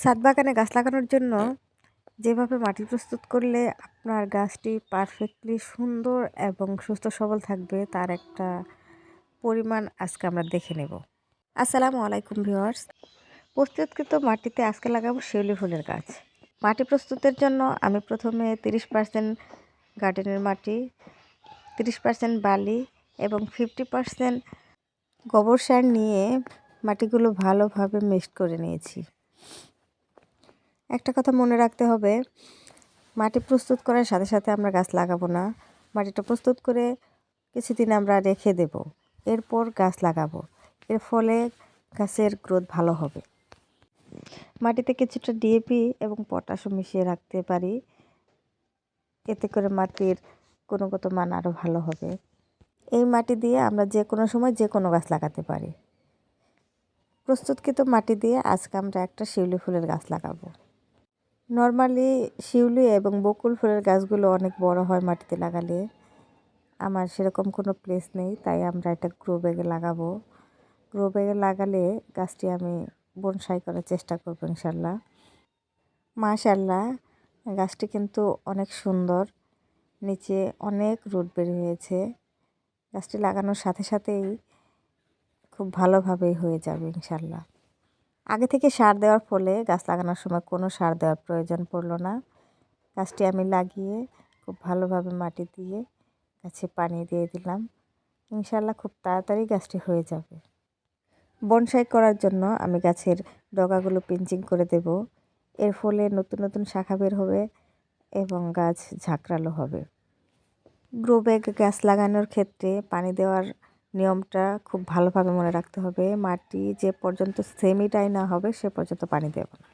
ছাদ বাগানে গাছ লাগানোর জন্য যেভাবে মাটি প্রস্তুত করলে আপনার গাছটি পারফেক্টলি সুন্দর এবং সুস্থ সবল থাকবে তার একটা পরিমাণ আজকে আমরা দেখে নেব। আসসালামু আলাইকুম ভিউয়ার্স। প্রস্তুতকৃত মাটিতে আজকে লাগাবো শিউলি ফুলের গাছ। মাটি প্রস্তুতের জন্য আমি প্রথমে 30% গার্ডেনের মাটি, 30% বালি এবং 50% গোবর সার নিয়ে মাটিগুলো ভালোভাবে মিক্সড করে নিয়েছি। একটা কথা মনে রাখতে হবে, মাটি প্রস্তুত করার সাথে সাথে আমরা গাছ লাগাবো না। মাটিটা প্রস্তুত করে কিছুদিন আমরা রেখে দেব, এরপর গাছ লাগাবো। এর ফলে গাছের গ্রোথ ভালো হবে। মাটিতে কিছুটা ডিএপি এবং পটাশও মিশিয়ে রাখতে পারি, এতে করে মাটির গুণগত মান আরও ভালো হবে। এই মাটি দিয়ে আমরা যে কোনো সময় যে কোনো গাছ লাগাতে পারি। প্রস্তুতকৃত মাটি দিয়ে আজকে আমরা একটা শিউলি ফুলের গাছ লাগাবো। নর্মালি শিউলি এবং বকুল ফুলের গাছগুলো অনেক বড় হয় মাটিতে লাগালে। আমার সেরকম কোনো প্লেস নেই, তাই আমরা এটা গ্রো ব্যাগে লাগাবো। গ্রো ব্যাগে লাগালে গাছটি আমি বনসাই করার চেষ্টা করবো ইনশাল্লাহ। মাশাল্লাহ, গাছটি কিন্তু অনেক সুন্দর, নিচে অনেক রুট বের হয়েছে। গাছটি লাগানোর সাথে সাথেই খুব ভালোভাবেই হয়ে যাবে ইনশাল্লাহ। আগে থেকে সার দেওয়ার ফলে গাছ লাগানোর সময় কোনো সার দেওয়ার প্রয়োজন পড়লো না। গাছটি আমি লাগিয়ে খুব ভালোভাবে মাটি দিয়ে গাছে পানি দিয়ে দিলাম। ইনশাল্লাহ খুব তাড়াতাড়ি গাছটি হয়ে যাবে। বনসাই করার জন্য আমি গাছের ডগাগুলো পিঞ্চিং করে দেব। এর ফলে নতুন নতুন শাখা বের হবে এবং গাছ ঝাঁকড়ালো হবে। গ্রো ব্যাগ গাছ লাগানোর ক্ষেত্রে পানি দেওয়ার নিয়মটা খুব ভালোভাবে মনে রাখতে হবে। মাটি যে পর্যন্ত সেমি ড্রাই না হবে সে পর্যন্ত পানি দেব না।